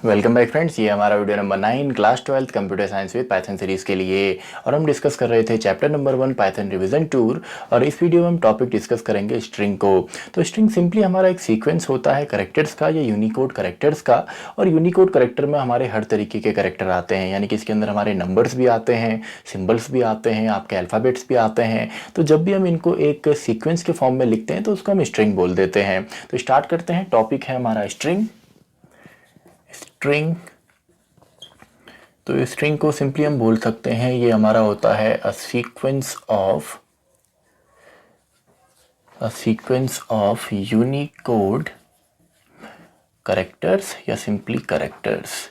Welcome back friends, ये हमारा video number 9 class 12 computer science with Python series के लिए। और हम डिस्कस कर रहे थे chapter number 1 Python revision tour. और इस वीडियो में हम टॉपिक डिस्कस करेंगे स्ट्रिंग को। तो स्ट्रिंग सिंपली हमारा एक सीक्वेंस होता है कैरेक्टर्स का या यूनिकोड कैरेक्टर्स का। और यूनिकोड कैरेक्टर में हमारे हर तरीके के कैरेक्टर आते हैं, यानी कि इसके अंदर हमारे नंबर्स भी आते हैं, सिम्बल्स भी आते हैं, आपके अल्फ़ाबेट्स भी आते हैं। तो जब भी हम इनको एक सीक्वेंस के फॉर्म में लिखते हैं तो उसको हम स्ट्रिंग बोल देते हैं। तो स्टार्ट करते हैं। टॉपिक है हमारा स्ट्रिंग। स्ट्रिंग तो स्ट्रिंग को सिंपली हम बोल सकते हैं ये हमारा होता है a sequence of Unicode characters या सिंपली कैरेक्टर्स।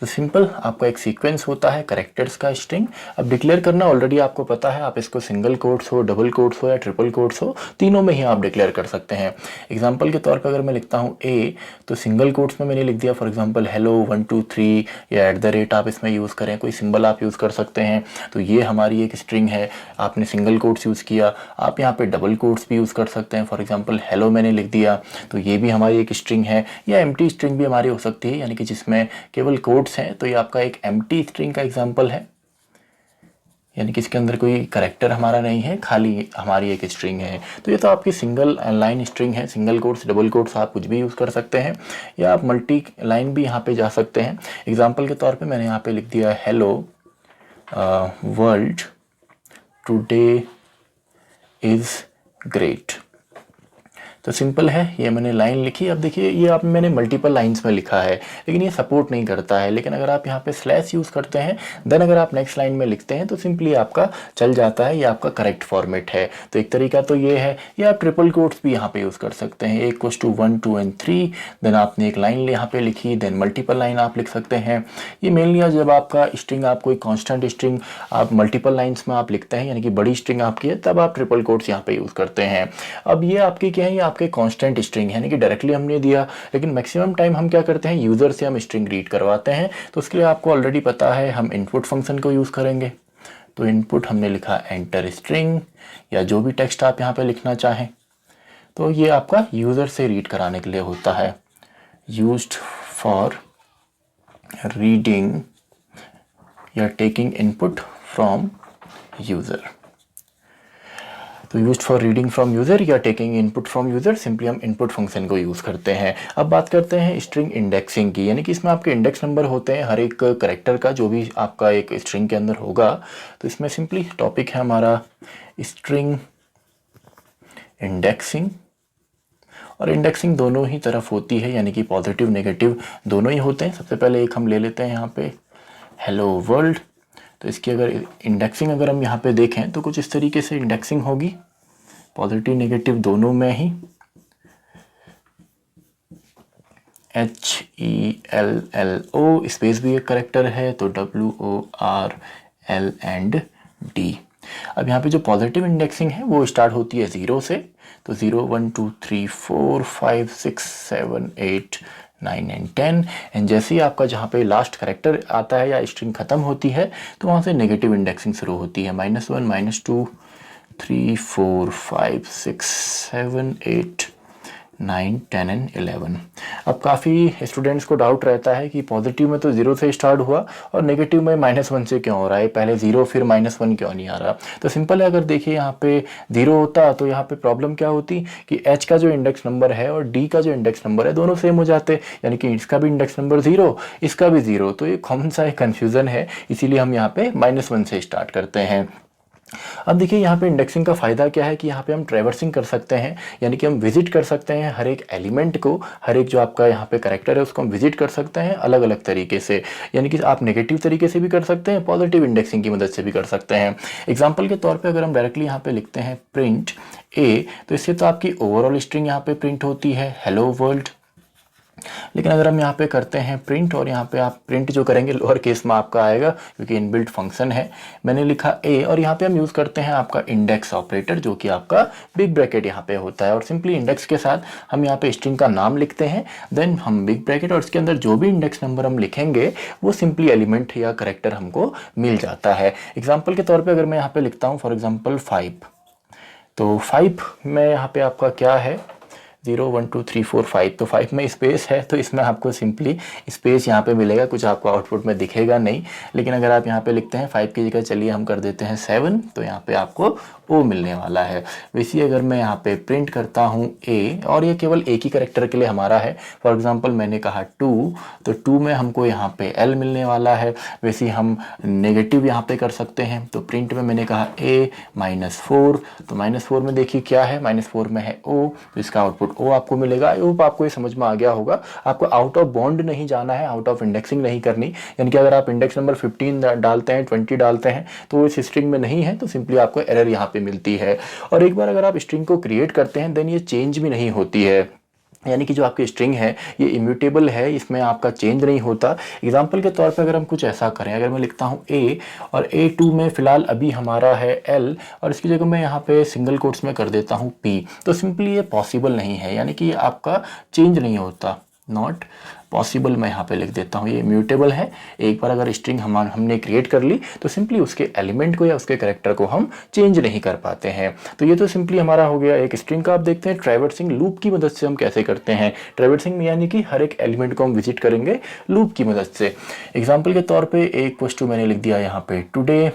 तो सिंपल आपका एक सीक्वेंस होता है कैरेक्टर्स का स्ट्रिंग। अब डिक्लेयर करना ऑलरेडी आपको पता है, आप इसको सिंगल कोट्स हो, डबल कोट्स हो या ट्रिपल कोट्स हो, तीनों में ही आप डिक्लेयर कर सकते हैं। एग्जांपल के तौर पर अगर मैं लिखता हूँ ए, तो सिंगल कोट्स में मैंने लिख दिया फॉर एग्जांपल हेलो 1 2 3 या @ आप इसमें यूज़ करें, कोई सिंबल आप यूज़ कर सकते हैं। तो ये हमारी एक स्ट्रिंग है। आपने सिंगल कोट्स यूज़ किया, आप यहाँ पे डबल कोट्स भी यूज़ कर सकते हैं। फॉर एग्जांपल हेलो मैंने लिख दिया, तो ये भी हमारी एक स्ट्रिंग है। या एम्प्टी स्ट्रिंग भी हमारी हो सकती है, यानी कि जिसमें केवल कोट्स हैं, तो ये आपका एक एम्प्टी स्ट्रिंग का एग्जांपल है, यानी कि इसके अंदर कोई कैरेक्टर हमारा नहीं है, खाली हमारी एक स्ट्रिंग है। तो ये तो आपकी सिंगल लाइन स्ट्रिंग है। सिंगल कोट्स, डबल कोट्स आप कुछ भी यूज़ कर सकते हैं, या आप मल्टी लाइन भी यहाँ पे जा सकते हैं। एग्जांपल के तौर पे मैंने यहाँ पे लिख दिया hello world today is great. तो सिंपल है, ये मैंने लाइन लिखी। अब देखिए ये आप मैंने मल्टीपल लाइंस में लिखा है, लेकिन ये सपोर्ट नहीं करता है। लेकिन अगर आप यहाँ पे स्लैश यूज़ करते हैं, देन अगर आप नेक्स्ट लाइन में लिखते हैं तो सिंपली आपका चल जाता है, ये आपका करेक्ट फॉर्मेट है। तो एक तरीका तो ये है। या आप ट्रिपल कोट्स भी यहाँ पे यूज़ कर सकते हैं, =1 2 और 3, देन आपने एक लाइन यहाँ पे लिखी, देन मल्टीपल लाइन आप लिख सकते हैं। ये मेनली जब आपका स्ट्रिंग, आप कोई कॉन्स्टेंट स्ट्रिंग आप मल्टीपल लाइन्स में आप लिखते हैं, यानी कि बड़ी स्ट्रिंग आपकी है, तब आप ट्रिपल कोट्स यहाँ पे यूज़ करते हैं। अब ये आपकी क्या है, आपके कांस्टेंट स्ट्रिंग है, यानी कि डायरेक्टली हमने दिया, लेकिन मैक्सिमम टाइम हम क्या करते हैं, यूज़र से हम स्ट्रिंग रीड करवाते हैं। तो उसके लिए आपको ऑलरेडी पता है, हम इनपुट फंक्शन को यूज़ करेंगे। तो इनपुट हमने लिखा एंटर स्ट्रिंग, या जो भी टेक्स्ट आप यहाँ पे लिखना चाहें। तो ये आपका यूज़र से रीड कराने के लिए होता है, यूज्ड फॉर रीडिंग या टेकिंग इनपुट फ्रॉम यूज़र। तो used for reading from user या taking input from user, simply हम इनपुट फंक्शन को यूज़ करते हैं। अब बात करते हैं स्ट्रिंग इंडेक्सिंग की, यानी कि इसमें आपके इंडेक्स नंबर होते हैं हर एक करेक्टर का, जो भी आपका एक स्ट्रिंग के अंदर होगा। तो इसमें सिंपली टॉपिक है हमारा स्ट्रिंग इंडेक्सिंग। और इंडेक्सिंग दोनों ही तरफ होती है, यानी कि पॉजिटिव नेगेटिव दोनों ही होते हैं। सबसे पहले एक हम ले लेते हैं यहाँ पे हेलो वर्ल्ड। तो इसकी अगर इंडेक्सिंग अगर हम यहाँ पे देखें तो कुछ इस तरीके से इंडेक्सिंग होगी, पॉजिटिव नेगेटिव दोनों में ही। HELLO स्पेस भी एक करेक्टर है, तो WORL अब यहाँ पे जो पॉजिटिव इंडेक्सिंग है वो स्टार्ट होती है 0 से। तो 0 1 2 3 4 5 6 7 8 9 एंड 10। एंड जैसे ही आपका जहाँ पे लास्ट करेक्टर आता है या स्ट्रिंग खत्म होती है, तो वहाँ से नेगेटिव इंडेक्सिंग शुरू होती है, -1 -2 3 4 5 6 7 8 9 10 एंड 11। अब काफ़ी स्टूडेंट्स को डाउट रहता है कि पॉजिटिव में तो 0 से स्टार्ट हुआ और नेगेटिव में -1 से क्यों हो रहा है, पहले 0 फिर -1 क्यों नहीं आ रहा। तो सिंपल है, अगर देखिए यहाँ पे 0 होता तो यहाँ पे प्रॉब्लम क्या होती कि H का जो इंडेक्स नंबर है और D का जो इंडेक्स नंबर है दोनों सेम हो जाते, यानी कि इसका भी इंडेक्स नंबर 0, इसका भी 0। तो ये कॉमन सा एक कन्फ्यूज़न है, इसीलिए हम यहाँ पे -1 से स्टार्ट करते हैं। अब देखिए यहाँ पे इंडेक्सिंग का फ़ायदा क्या है कि यहाँ पे हम ट्रैवर्सिंग कर सकते हैं, यानी कि हम विजिट कर सकते हैं हर एक एलिमेंट को, हर एक जो आपका यहाँ पे करेक्टर है उसको हम विजिट कर सकते हैं अलग अलग तरीके से। यानी कि आप नेगेटिव तरीके से भी कर सकते हैं, पॉजिटिव इंडेक्सिंग की मदद से भी कर सकते हैं। एग्जाम्पल के तौर पर अगर हम डायरेक्टली यहाँ पे लिखते हैं प्रिंट ए, तो इससे तो आपकी ओवरऑल स्ट्रिंग यहाँ पे प्रिंट होती है हेलो वर्ल्ड। लेकिन अगर हम यहाँ पे करते हैं प्रिंट, और यहाँ पे आप प्रिंट जो करेंगे लोअर केस में आपका आएगा, क्योंकि इनबिल्ट फंक्शन है। मैंने लिखा ए, और यहाँ पे हम यूज़ करते हैं आपका इंडेक्स ऑपरेटर, जो कि आपका बिग ब्रैकेट यहाँ पे होता है। और सिंपली इंडेक्स के साथ हम यहाँ पे स्ट्रिंग का नाम लिखते हैं, देन हम बिग ब्रैकेट, और इसके अंदर जो भी इंडेक्स नंबर हम लिखेंगे वो सिंपली एलिमेंट या करेक्टर हमको मिल जाता है। एग्जाम्पल के तौर पर अगर मैं यहाँ पे लिखता हूँ फॉर एग्जाम्पल 5, तो 5 में यहाँ पे आपका क्या है, 0 1 2 3 4 5, तो 5 में स्पेस है तो इसमें आपको सिंपली स्पेस यहाँ पे मिलेगा, कुछ आपको आउटपुट में दिखेगा नहीं। लेकिन अगर आप यहाँ पे लिखते हैं 5 की जगह चलिए हम कर देते हैं 7, तो यहाँ पे आपको ओ मिलने वाला है। वैसे अगर मैं यहाँ पे प्रिंट करता हूँ ए, और ये केवल एक ही करेक्टर के लिए हमारा है, फॉर एग्जांपल मैंने कहा 2, तो 2 में हमको यहाँ पे एल मिलने वाला है। वैसे हम नेगेटिव यहाँ पे कर सकते हैं, तो प्रिंट में मैंने कहा ए -4, तो -4 में देखिए क्या है, -4 में है ओ, तो इसका आउटपुट ओ आपको मिलेगा। आई होप आपको ये समझ में आ गया होगा। आपको आउट ऑफ बॉन्ड नहीं जाना है, आउट ऑफ इंडेक्सिंग नहीं करनी, यानी कि अगर आप इंडेक्स नंबर 15 डालते हैं, 20 डालते हैं तो वो इस स्ट्रिंग में नहीं है, तो सिंपली आपको एरर यहाँ पे मिलती है। और एक बार अगर आप स्ट्रिंग को क्रिएट करते हैं देन ये चेंज भी नहीं होती है, यानी कि जो आपकी स्ट्रिंग है ये इम्यूटेबल है, इसमें आपका चेंज नहीं होता। एग्जांपल के तौर पे अगर हम कुछ ऐसा करें, अगर मैं लिखता हूँ ए और A2 में फ़िलहाल अभी हमारा है L, और इसकी जगह मैं यहाँ पे सिंगल कोट्स में कर देता हूँ P, तो सिंपली ये पॉसिबल नहीं है, यानी कि आपका चेंज नहीं होता, नॉट पॉसिबल मैं यहाँ पे लिख देता हूँ। ये म्यूटेबल है। एक बार अगर स्ट्रिंग हमने क्रिएट कर ली तो सिंपली उसके एलिमेंट को या उसके कैरेक्टर को हम चेंज नहीं कर पाते हैं। तो ये तो सिंपली हमारा हो गया एक स्ट्रिंग का। आप देखते हैं ट्रैवर्सिंग लूप की मदद से हम कैसे करते हैं। ट्रैवर्सिंग में यानी कि हर एक एलिमेंट को हम विजिट करेंगे लूप की मदद से। एग्जाम्पल के तौर पर एक मैंने लिख दिया यहाँ पे टुडे,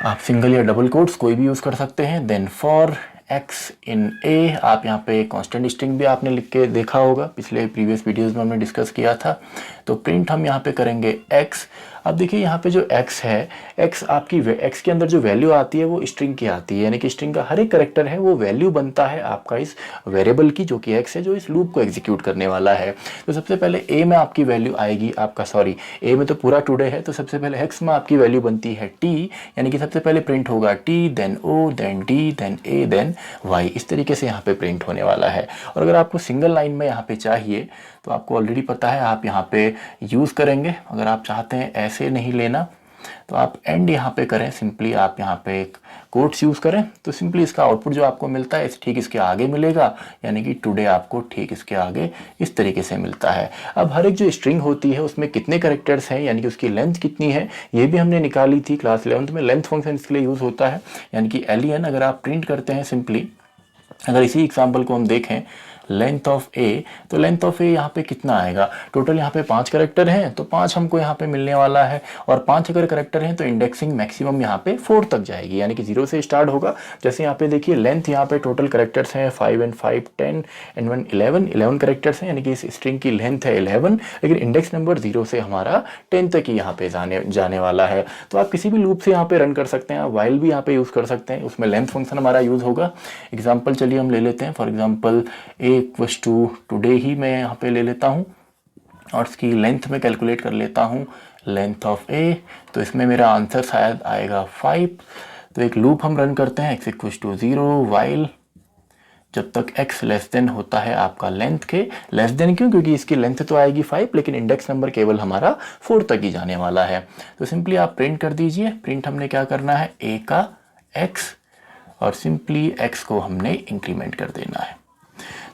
आप सिंगल या डबल कोट्स कोई भी यूज़ कर सकते हैं। Then for x in a, आप यहाँ पे कांस्टेंट स्ट्रिंग भी आपने लिख के देखा होगा, पिछले प्रीवियस वीडियोस में हमने डिस्कस किया था। तो प्रिंट हम यहाँ पे करेंगे x। अब देखिए यहाँ पे जो x है, x आपकी x के अंदर जो वैल्यू आती है वो स्ट्रिंग की आती है, यानी कि स्ट्रिंग का हर एक करेक्टर है वो वैल्यू बनता है आपका इस वेरिएबल की, जो कि x है, जो इस लूप को एग्जीक्यूट करने वाला है। तो सबसे पहले a में आपकी वैल्यू आएगी आपका, सॉरी a में तो पूरा टुडे है, तो सबसे पहले x में आपकी वैल्यू बनती है t, यानी कि सबसे पहले प्रिंट होगा t, then o, then d, then a, then y। इस तरीके से यहाँ पे प्रिंट होने वाला है। और अगर आपको सिंगल लाइन में यहाँ पे चाहिए तो आपको ऑलरेडी पता है आप यहाँ पे यूज़ करेंगे। अगर आप चाहते हैं ऐसे नहीं लेना तो आप एंड यहाँ पे करें, सिंपली आप यहाँ पे एक कोट्स यूज़ करें, तो सिंपली इसका आउटपुट जो आपको मिलता है ठीक इसके आगे मिलेगा, यानी कि टुडे आपको ठीक इसके आगे इस तरीके से मिलता है। अब हर एक जो स्ट्रिंग होती है उसमें कितने कैरेक्टर्स हैं, यानी कि उसकी लेंथ कितनी है, ये भी हमने निकाली थी क्लास 11th में। लेंथ फंक्शन इसके लिए यूज़ होता है, यानी कि len अगर आप प्रिंट करते हैं सिंपली, अगर इसी एग्जाम्पल को हम देखें लेंथ ऑफ ए, तो लेंथ ऑफ ए यहाँ पे कितना आएगा, टोटल यहाँ पे 5 करेक्टर हैं तो 5 हमको यहाँ पे मिलने वाला है। और 5 अगर करेक्टर हैं तो इंडेक्सिंग मैक्सिमम यहाँ पे 4 तक जाएगी, यानी कि 0 से स्टार्ट होगा। जैसे यहाँ पे देखिए लेंथ यहाँ पे टोटल करेक्टर्स हैं 5 and 5 10 and 1 11 करेक्टर्स हैं, यानी कि इस स्ट्रिंग की लेंथ है 11, लेकिन इंडेक्स नंबर 0 से हमारा 10 तक ही यहाँ पे जाने वाला है। तो आप किसी भी लूप से यहाँ पे रन कर सकते हैं, आप वाइल भी यहाँ पे यूज़ कर सकते हैं, उसमें लेंथ फंक्शन हमारा यूज़ होगा। एग्जाम्पल चलिए हम ले लेते हैं, for example equals to today ही मैं यहाँ पे ले लेता हूँ और इसकी लेंथ में कैलकुलेट कर लेता हूँ लेंथ ऑफ ए, तो इसमें मेरा आंसर शायद आएगा 5। तो एक लूप हम रन करते हैं x इक्वल्स टू 0 वाइल जब तक x लेस देन होता है आपका लेंथ के। लेस देन क्यों, क्योंकि इसकी लेंथ तो आएगी 5 लेकिन इंडेक्स नंबर केवल हमारा 4 तक ही जाने वाला है। तो सिंपली आप प्रिंट कर दीजिए। प्रिंट हमने क्या करना है, a का x, और सिंपली x को हमने इंक्रीमेंट कर देना है।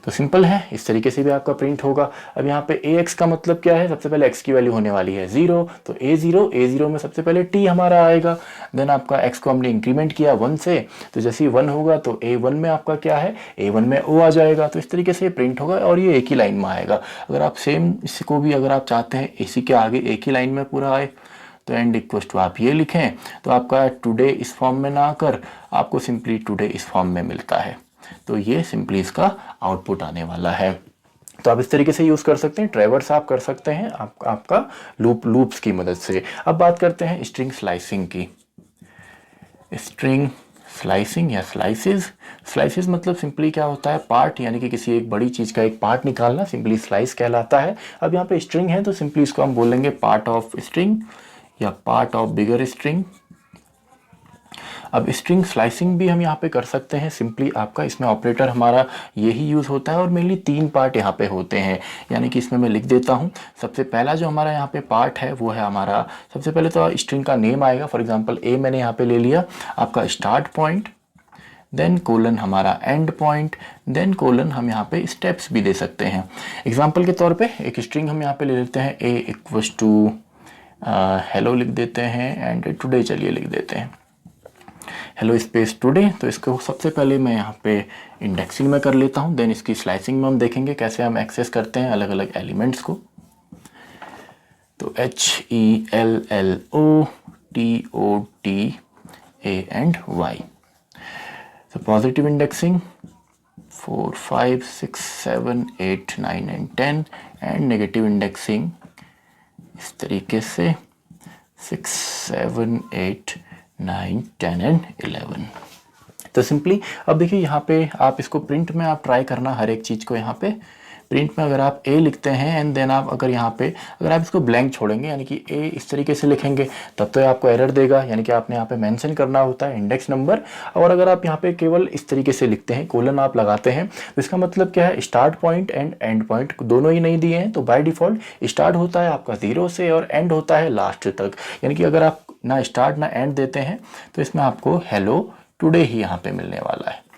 तो सिंपल है, इस तरीके से भी आपका प्रिंट होगा। अब यहाँ पे ax का मतलब क्या है, सबसे पहले x की वैल्यू होने वाली है 0, तो a0 में सबसे पहले t हमारा आएगा। देन आपका x को हमने इंक्रीमेंट किया 1 से, तो जैसे ही 1 होगा तो a1 में आपका क्या है, a1 में o आ जाएगा। तो इस तरीके से प्रिंट होगा और ये एक ही लाइन में आएगा। अगर आप सेम इसको भी अगर आप चाहते हैं इसी के आगे एक ही लाइन में पूरा आए तो एंड इक्वल्स टू आप ये लिखें, तो आपका टुडे इस फॉर्म में ना आकर आपको सिंपली टुडे इस फॉर्म में मिलता है। तो ये सिंपली इसका आउटपुट आने वाला है। तो आप इस तरीके से यूज़ कर सकते हैं, ट्रैवर्स आप कर सकते हैं आपका लूप्स की मदद से। अब बात करते हैं स्ट्रिंग स्लाइसिंग की। स्ट्रिंग स्लाइसिंग या स्लाइसेस मतलब सिंपली क्या होता है, पार्ट, यानी कि किसी एक बड़ी चीज़ का एक पार्ट निकालना, सिंपली स्लाइस कहलाता है। अब यहाँ पे स्ट्रिंग है तो सिंपली इसको हम बोलेंगे पार्ट ऑफ स्ट्रिंग या पार्ट ऑफ बिगर स्ट्रिंग। अब स्ट्रिंग स्लाइसिंग भी हम यहाँ पे कर सकते हैं, सिंपली आपका इसमें ऑपरेटर हमारा यही यूज़ होता है और मेनली 3 पार्ट यहाँ पे होते हैं, यानी कि इसमें मैं लिख देता हूँ। सबसे पहला जो हमारा यहाँ पे पार्ट है वो है हमारा, सबसे पहले तो स्ट्रिंग का नेम आएगा, फॉर एग्जांपल ए मैंने यहाँ पे ले लिया आपका स्टार्ट पॉइंट, देन कोलन हमारा एंड पॉइंट, देन कोलन हम यहाँ पे स्टेप्स भी दे सकते हैं। एग्जाम्पल के तौर पर एक स्ट्रिंग हम यहाँ पे ले लेते हैं ए इक्वल्स टू हेलो लिख देते हैं एंड टुडे चलिए लिख देते हैं। Hello space today. तो इसको सबसे पहले मैं यहाँ पे इंडेक्सिंग में कर लेता हूँ, देन इसकी स्लाइसिंग में हम देखेंगे कैसे हम एक्सेस करते हैं अलग अलग एलिमेंट्स को। तो HELLOTOTA so positive indexing 4 5 6 7 8 9 and 10 and negative indexing इस तरीके से 6 7 8 9 10 एंड 11। तो सिंपली अब देखिए यहाँ पे आप इसको प्रिंट में आप ट्राई करना हर एक चीज़ को। यहाँ पे प्रिंट में अगर आप ए लिखते हैं एंड देन आप अगर यहाँ पे अगर आप इसको ब्लैंक छोड़ेंगे यानी कि ए इस तरीके से लिखेंगे तब तो आपको एरर देगा, यानी कि आपने यहाँ पे मेंशन करना होता है इंडेक्स नंबर। और अगर आप यहाँ पे केवल इस तरीके से लिखते हैं, कोलन आप लगाते हैं, तो इसका मतलब क्या है, start point and and point दोनों ही नहीं दिए हैं। तो बाय डिफ़ॉल्ट स्टार्ट होता है आपका 0 से और एंड होता है लास्ट तक, यानी कि अगर आप ना स्टार्ट ना एंड देते हैं तो इसमें आपको हेलो टुडे ही यहाँ पे मिलने वाला है।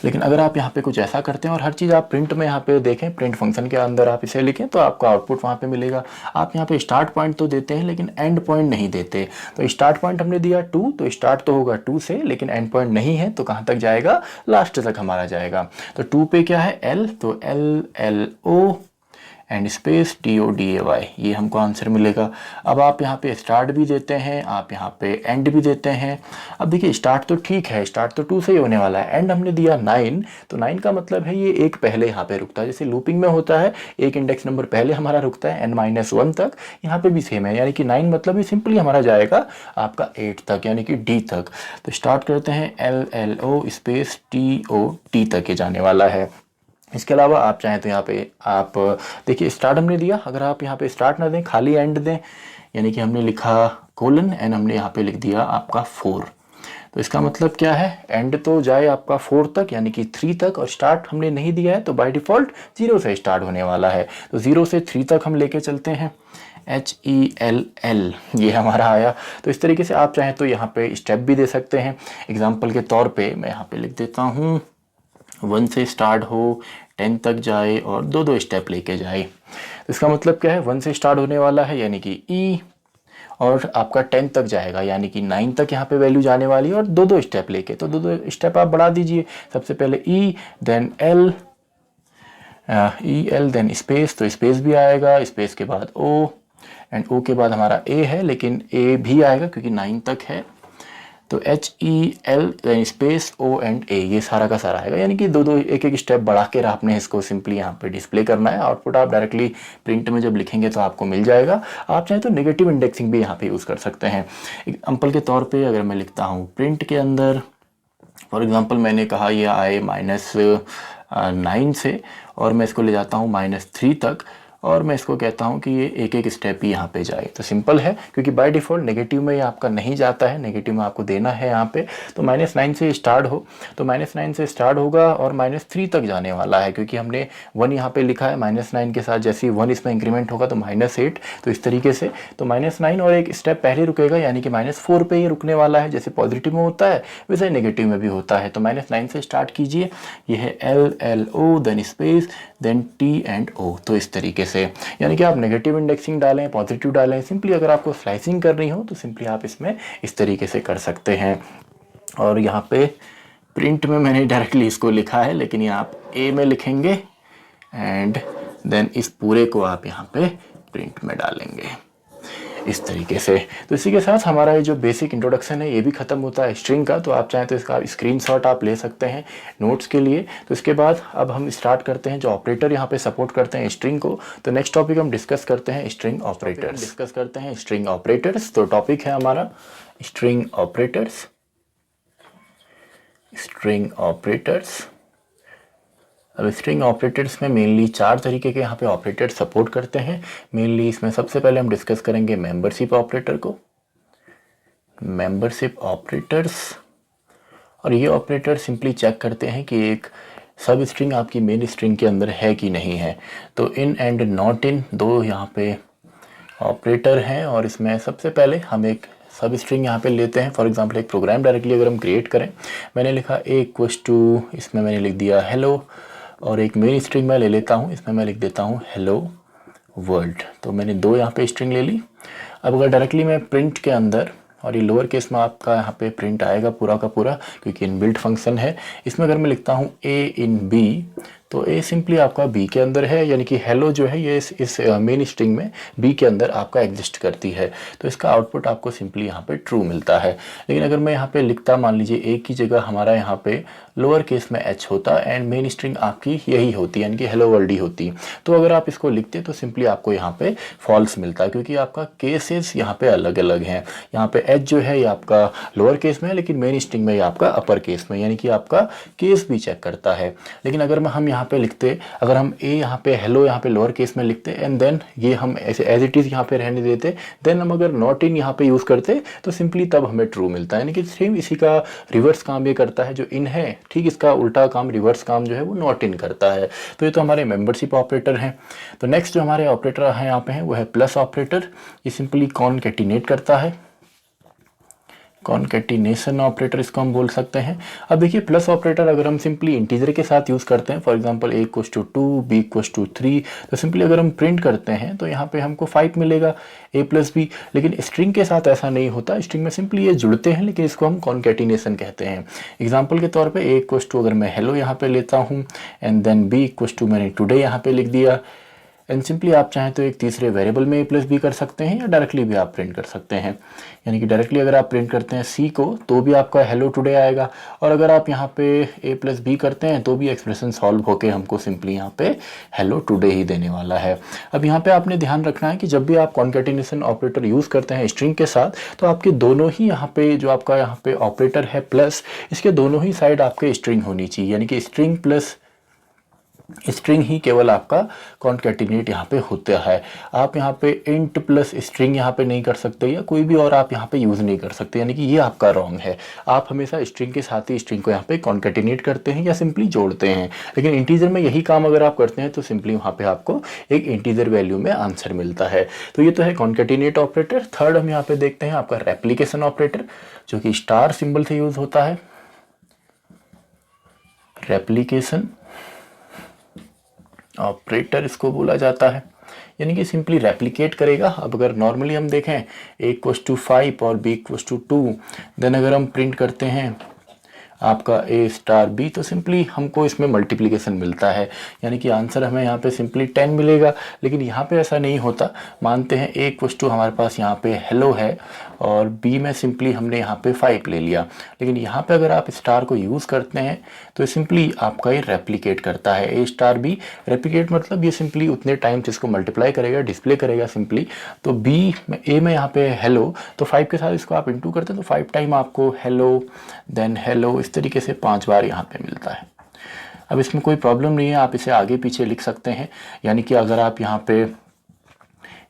लेकिन अगर आप यहाँ पे कुछ ऐसा करते हैं और हर चीज़ आप प्रिंट में यहाँ पे देखें, प्रिंट फंक्शन के अंदर आप इसे लिखें तो आपको आउटपुट वहाँ पे मिलेगा। आप यहाँ पे स्टार्ट पॉइंट तो देते हैं लेकिन एंड पॉइंट नहीं देते। तो स्टार्ट पॉइंट हमने दिया 2, तो स्टार्ट तो होगा 2 से, लेकिन एंड पॉइंट नहीं है तो कहाँ तक जाएगा, लास्ट तक हमारा जाएगा। तो 2 पे क्या है L, तो LLO एंड स्पेस TODAY, ये हमको आंसर मिलेगा। अब आप यहाँ पे स्टार्ट भी देते हैं, आप यहाँ पे एंड भी देते हैं। अब देखिए स्टार्ट तो ठीक है, स्टार्ट तो 2 से ही होने वाला है। एंड हमने दिया 9, तो 9 का मतलब है ये एक पहले यहाँ पे रुकता है, जैसे लूपिंग में होता है एक इंडेक्स नंबर पहले हमारा रुकता है n-1 तक, यहाँ पे भी सेम है, यानी कि 9 मतलब ही सिंपली हमारा जाएगा आपका 8 तक, यानी कि D तक। तो स्टार्ट करते हैं LLO स्पेस TOT तक ये जाने वाला है। इसके अलावा आप चाहें तो यहाँ पे आप देखिए स्टार्ट हमने दिया, अगर आप यहाँ पे स्टार्ट ना दें खाली एंड दें, यानी कि हमने लिखा कोलन एंड हमने यहाँ पे लिख दिया आपका 4, तो इसका मतलब क्या है, एंड तो जाए आपका 4 तक यानी कि 3 तक, और स्टार्ट हमने नहीं दिया है तो बाय डिफ़ॉल्ट 0 से स्टार्ट होने वाला है। तो 0 से 3 तक हम लेके चलते हैं, HELL ये हमारा आया। तो इस तरीके से आप चाहें तो यहाँ पे स्टेप भी दे सकते हैं। एग्जाम्पल के तौर पर मैं यहाँ पे लिख देता हूँ 1 से स्टार्ट हो, 10 तक जाए और 2 स्टेप लेके जाए। तो इसका मतलब क्या है, 1 से स्टार्ट होने वाला है यानी कि E, और आपका 10 तक जाएगा यानी कि 9 तक यहाँ पे वैल्यू जाने वाली है, और 2 स्टेप लेके, तो 2 स्टेप आप बढ़ा दीजिए। सबसे पहले E then L, EL then space, तो स्पेस भी आएगा, स्पेस के बाद O एंड O के बाद हमारा A है, लेकिन A भी आएगा क्योंकि 9 तक है। तो HEL space O and A, ये सारा का सारा आएगा, यानी कि 2 एक स्टेप बढ़ा के आपने इसको सिंपली यहाँ पे डिस्प्ले करना है। आउटपुट आप डायरेक्टली प्रिंट में जब लिखेंगे तो आपको मिल जाएगा। आप चाहें तो नेगेटिव इंडेक्सिंग भी यहाँ पे यूज़ कर सकते हैं। एग्जाम्पल के तौर पे अगर मैं लिखता हूँ प्रिंट के अंदर, फॉर एग्जाम्पल मैंने कहा ये आए -9 से, और मैं इसको ले जाता हूँ -3 तक, और मैं इसको कहता हूँ कि ये एक स्टेप ही यहाँ पे जाए। तो सिंपल है, क्योंकि बाय डिफ़ॉल्ट नेगेटिव में ये आपका नहीं जाता है, नेगेटिव में आपको देना है यहाँ पे। तो -9 से स्टार्ट हो, तो -9 से स्टार्ट होगा और -3 तक जाने वाला है, क्योंकि हमने 1 यहाँ पे लिखा है, -9 के साथ जैसे ही 1 इसमें इंक्रीमेंट होगा तो -8, तो इस तरीके से। तो -9 और एक स्टेप पहले रुकेगा, यानी कि -4 पे ये रुकने वाला है। जैसे पॉजिटिव में होता है वैसे नेगेटिव में भी होता है। तो -9 से स्टार्ट कीजिए, ये है LLO then space then T and O। तो इस तरीके से, यानी कि आप नेगेटिव इंडेक्सिंग डालें, पॉजिटिव डालें, सिंपली अगर आपको स्लाइसिंग करनी हो तो सिंपली आप इसमें इस तरीके से कर सकते हैं। और यहाँ पे प्रिंट में मैंने डायरेक्टली इसको लिखा है, लेकिन ये आप A में लिखेंगे एंड देन इस पूरे को आप यहाँ पे प्रिंट में डालेंगे इस तरीके से। तो इसी के साथ हमारा ये जो बेसिक इंट्रोडक्शन है ये भी ख़त्म होता है स्ट्रिंग का। तो आप चाहें तो इसका स्क्रीनशॉट आप ले सकते हैं नोट्स के लिए। तो इसके बाद अब हम स्टार्ट करते हैं जो ऑपरेटर यहाँ पे सपोर्ट करते हैं स्ट्रिंग को। तो नेक्स्ट टॉपिक हम डिस्कस करते हैं स्ट्रिंग ऑपरेटर्स। तो टॉपिक है हमारा स्ट्रिंग ऑपरेटर्स। अब स्ट्रिंग ऑपरेटर्स में मेनली 4 तरीके के यहाँ पे ऑपरेटर सपोर्ट करते हैं। मेनली इसमें सबसे पहले हम डिस्कस करेंगे मेंबरशिप ऑपरेटर को, मेंबरशिप ऑपरेटर्स। और ये ऑपरेटर सिंपली चेक करते हैं कि एक सब स्ट्रिंग आपकी मेन स्ट्रिंग के अंदर है कि नहीं है। तो इन एंड नॉट इन 2 यहाँ पे ऑपरेटर हैं, और इसमें सबसे पहले हम एक सब स्ट्रिंग यहाँ पे लेते हैं। फॉर एग्जांपल एक प्रोग्राम डायरेक्टली अगर हम क्रिएट करें, मैंने लिखा A=, इसमें मैंने लिख दिया हेलो, और एक मेन स्ट्रिंग मैं ले लेता हूँ, इसमें मैं लिख देता हूँ हेलो वर्ल्ड। तो मैंने 2 यहाँ पे स्ट्रिंग ले ली। अब अगर डायरेक्टली मैं प्रिंट के अंदर और ये लोअर केस में आपका यहाँ पे प्रिंट आएगा पूरा का पूरा, क्योंकि इनबिल्ट फंक्शन है। इसमें अगर मैं लिखता हूँ ए इन बी, तो ए सिंपली आपका बी के अंदर है, यानी कि हेलो जो है ये इस मेन स्ट्रिंग में बी के अंदर आपका एग्जिस्ट करती है, तो इसका आउटपुट आपको सिंपली यहाँ पे ट्रू मिलता है। लेकिन अगर मैं यहाँ पे लिखता, मान लीजिए ए की जगह हमारा यहाँ पे लोअर केस में एच होता एंड मेन स्ट्रिंग आपकी यही होती, यानी कि हेलो वर्ल्ड ही होती, तो अगर आप इसको लिखते तो सिंपली आपको यहाँ पे फॉल्स मिलता, क्योंकि आपका केसेस यहाँ पे अलग अलग हैं। यहाँ पे एच जो है ये आपका लोअर केस में है, लेकिन मेन स्ट्रिंग में ये आपका अपर केस में, यानी कि आपका केस भी चेक करता है। लेकिन अगर हम यहाँ पे लिखते, अगर हम ए यहाँ पे हेलो यहाँ पे लोअर केस में लिखते एंड देन ये हम ऐसे एज इट इज यहाँ पे रहने देते, देन हम अगर नॉट इन यहाँ पे यूज करते तो सिंपली तब हमें ट्रू मिलता है। यानी कि सेम इसी का रिवर्स काम ये करता है, जो इन है ठीक इसका उल्टा काम, रिवर्स काम जो है वो नॉट इन करता है। तो ये तो हमारे मेंबरशिप ऑपरेटर हैं। तो नेक्स्ट जो हमारे ऑपरेटर हैं यहाँ पे हैं वो है प्लस ऑपरेटर। ये सिंपली कॉनकैटिनेट करता है, कॉनकैटिनेशन ऑपरेटर इसको हम बोल सकते हैं। अब देखिए प्लस ऑपरेटर अगर हम सिंपली इंटीजर के साथ यूज़ करते हैं, for example a equals to 2, b equals to 3, तो सिंपली अगर हम प्रिंट करते हैं तो यहाँ पे हमको 5 मिलेगा a प्लस बी। लेकिन स्ट्रिंग के साथ ऐसा नहीं होता, स्ट्रिंग में सिंपली ये जुड़ते हैं, लेकिन इसको हम कॉनकैटिनेशन कहते हैं। एग्जाम्पल के तौर पर a इक्वल्स टू अगर मैं हेलो यहाँ पे लेता हूँ and then b equals to मैंने टुडे यहाँ पे लिख दिया, एंड सिंपली आप चाहें तो एक तीसरे वेरिएबल में ए प्लस बी कर सकते हैं, या डायरेक्टली भी आप प्रिंट कर सकते हैं। यानी कि डायरेक्टली अगर आप प्रिंट करते हैं सी को तो भी आपका हेलो टुडे आएगा, और अगर आप यहाँ पे ए प्लस बी करते हैं तो भी एक्सप्रेशन सॉल्व होके हमको सिंपली यहाँ पे हेलो टुडे ही देने वाला है। अब यहाँ पे आपने ध्यान रखना है कि जब भी आप कॉनकैटिनेशन ऑपरेटर यूज़ करते हैं स्ट्रिंग के साथ, तो आपके दोनों ही यहाँ पे जो आपका यहाँ पे ऑपरेटर है प्लस, इसके दोनों ही साइड आपके स्ट्रिंग होनी चाहिए, यानी कि स्ट्रिंग प्लस स्ट्रिंग ही केवल आपका कॉनकैटिनेट यहाँ पे होता है। आप यहाँ पे इंट प्लस स्ट्रिंग यहाँ पे नहीं कर सकते, या कोई भी और आप यहाँ पे यूज़ नहीं कर सकते, यानी कि ये आपका रॉन्ग है। आप हमेशा स्ट्रिंग के साथ ही स्ट्रिंग को यहाँ पे कॉनकैटिनेट करते हैं या सिंपली जोड़ते हैं। लेकिन इंटीजर में यही काम अगर आप करते हैं तो सिंपली वहाँ पे आपको एक इंटीजर वैल्यू में आंसर मिलता है। तो ये तो है कॉनकैटिनेट ऑपरेटर। थर्ड हम यहाँ पे देखते हैं आपका रेप्लिकेशन ऑपरेटर, जो कि स्टार सिंबल से यूज होता है। रेप्लिकेशन ऑपरेटर इसको बोला जाता है, यानी कि सिंपली रेप्लिकेट करेगा। अब अगर नॉर्मली हम देखें a इक्वल्स टू 5 और b इक्वल्स टू 2, देन अगर हम प्रिंट करते हैं आपका a स्टार b, तो सिंपली हमको इसमें मल्टीप्लिकेशन मिलता है, यानी कि आंसर हमें यहाँ पे सिंपली 10 मिलेगा। लेकिन यहाँ पे ऐसा नहीं होता। मानते हैं a इक्वल्स टू हमारे पास यहाँ पे हेलो है और b में सिंपली हमने यहाँ पे 5 ले लिया, लेकिन यहाँ पे अगर आप स्टार को यूज़ करते हैं तो सिंपली आपका ये रेप्लिकेट करता है। a स्टार b रेप्लिकेट मतलब ये सिंपली उतने टाइम इसको मल्टीप्लाई करेगा, डिस्प्ले करेगा सिंपली। तो b में a में यहाँ पे हेलो, तो 5 के साथ इसको आप इंटू करते हैं तो 5 टाइम आपको हेलो देन हेलो, इस तरीके से 5 बार यहाँ पे मिलता है। अब इसमें कोई प्रॉब्लम नहीं है, आप इसे आगे पीछे लिख सकते हैं। यानी कि अगर आप यहाँ पे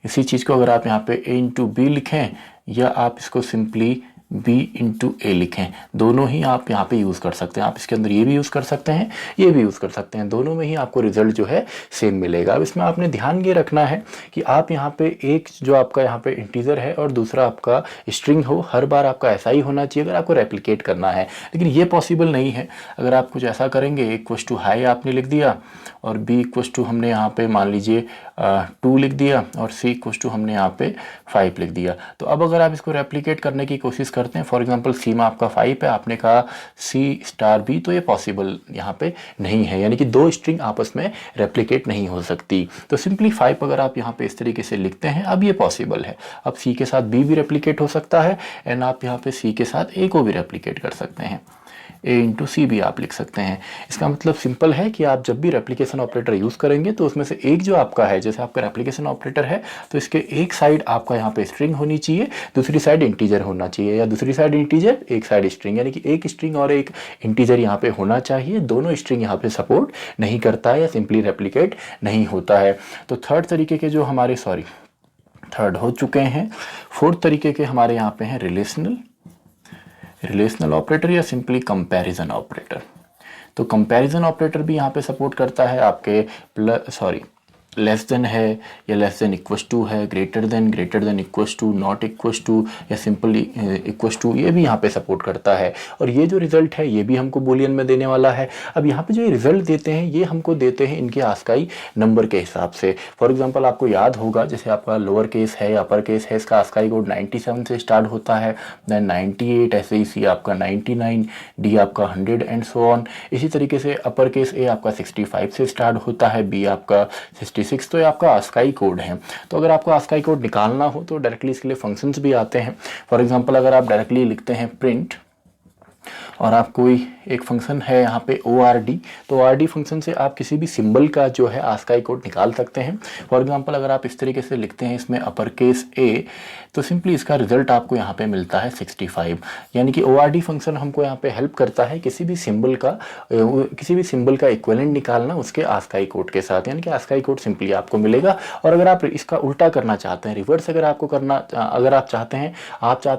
इसी चीज़ को अगर आप यहाँ पे a इंटू बी लिखें, या आप इसको सिंपली b इंटू ए लिखें, दोनों ही आप यहाँ पे यूज़ कर सकते हैं। आप इसके अंदर ये भी यूज़ कर सकते हैं, ये भी यूज़ कर सकते हैं, दोनों में ही आपको रिजल्ट जो है सेम मिलेगा। अब इसमें आपने ध्यान ये रखना है कि आप यहाँ पे एक जो आपका यहाँ पे इंटीजर है और दूसरा आपका स्ट्रिंग हो, हर बार आपका ऐसा ही होना चाहिए अगर आपको रेप्लिकेट करना है। लेकिन ये पॉसिबल नहीं है। अगर आप कुछ ऐसा करेंगे, a इक्वल्स टू हाई आपने लिख दिया और b इक्वल्स टू हमने यहाँ पे मान लीजिए 2 लिख दिया और c इक्वल्स टू हमने यहाँ पे 5 लिख दिया, तो अब अगर आप इसको रेप्लिकेट करने की कोशिश करते हैं, फॉर एग्जांपल c में आपका 5 है, आपने कहा c स्टार b, तो ये पॉसिबल यहाँ पे नहीं है, यानी कि दो स्ट्रिंग आपस में रेप्लिकेट नहीं हो सकती। तो सिंपली 5 अगर आप यहाँ पे इस तरीके से लिखते हैं, अब ये पॉसिबल है। अब c के साथ b भी रेप्लिकेट हो सकता है एंड आप यहाँ पे c के साथ a को भी रेप्लिकेट कर सकते हैं, a इंटू सी भी आप लिख सकते हैं। इसका मतलब सिंपल है कि आप जब भी रेप्लिकेशन ऑपरेटर यूज़ करेंगे तो उसमें से एक जो आपका है, जैसे आपका रेप्लिकेशन ऑपरेटर है तो इसके एक साइड आपका यहाँ पे स्ट्रिंग होनी चाहिए, दूसरी साइड इंटीजर होना चाहिए, या दूसरी साइड इंटीजर एक साइड स्ट्रिंग, यानी कि एक स्ट्रिंग और एक इंटीजर यहाँ पे होना चाहिए। दोनों स्ट्रिंग यहाँ पे सपोर्ट नहीं करता है या सिंपली रेप्लिकेट नहीं होता है। तो थर्ड तरीके के जो हमारे थर्ड हो चुके हैं। फोर्थ तरीके के हमारे यहाँ पे हैं रिलेशनल ऑपरेटर या सिंपली कंपैरिजन ऑपरेटर। तो कंपैरिजन ऑपरेटर भी यहाँ पे सपोर्ट करता है आपके लेस देन है या लेस देन इक्वस टू है, greater than equals to, not equals to या सिंपली इक्वस टू, ये भी यहाँ पे सपोर्ट करता है। और ये जो रिजल्ट है ये भी हमको बूलियन में देने वाला है। अब यहाँ पे जो ये रिजल्ट देते हैं ये हमको देते हैं इनके आस्काई नंबर के हिसाब से। फॉर एग्जाम्पल आपको याद होगा जैसे आपका लोअर केस है या अपर केस है, इसका आस्काई कोड 97 से स्टार्ट होता है, देन 98, ऐसे ही सी आपका 99, डी आपका 100 एंड सो ऑन। इसी तरीके से अपर केस ए आपका 65 से स्टार्ट होता है, बी आपका 66। तो ये आपका आस्काई कोड है। तो अगर आपको आस्काई कोड निकालना हो तो डायरेक्टली इसके लिए फंक्शंस भी आते हैं। फॉर एग्जांपल अगर आप डायरेक्टली लिखते हैं प्रिंट और आप कोई एक फंक्शन है यहाँ पे ORD, तो ORD फंक्शन से आप किसी भी सिंबल का जो है आस्काई कोड निकाल सकते हैं। फॉर एग्जांपल अगर आप इस तरीके से लिखते हैं इसमें अपर केस A, तो सिंपली इसका रिजल्ट आपको यहाँ पे मिलता है 65। यानी कि ORD फंक्शन हमको यहाँ पे हेल्प करता है किसी भी सिंबल का इक्विवेलेंट निकालना उसके आस्काई कोड के साथ, यानी कि आस्काई कोड सिंपली आपको मिलेगा। और अगर आप इसका उल्टा करना चाहते हैं, रिवर्स अगर आप चाहते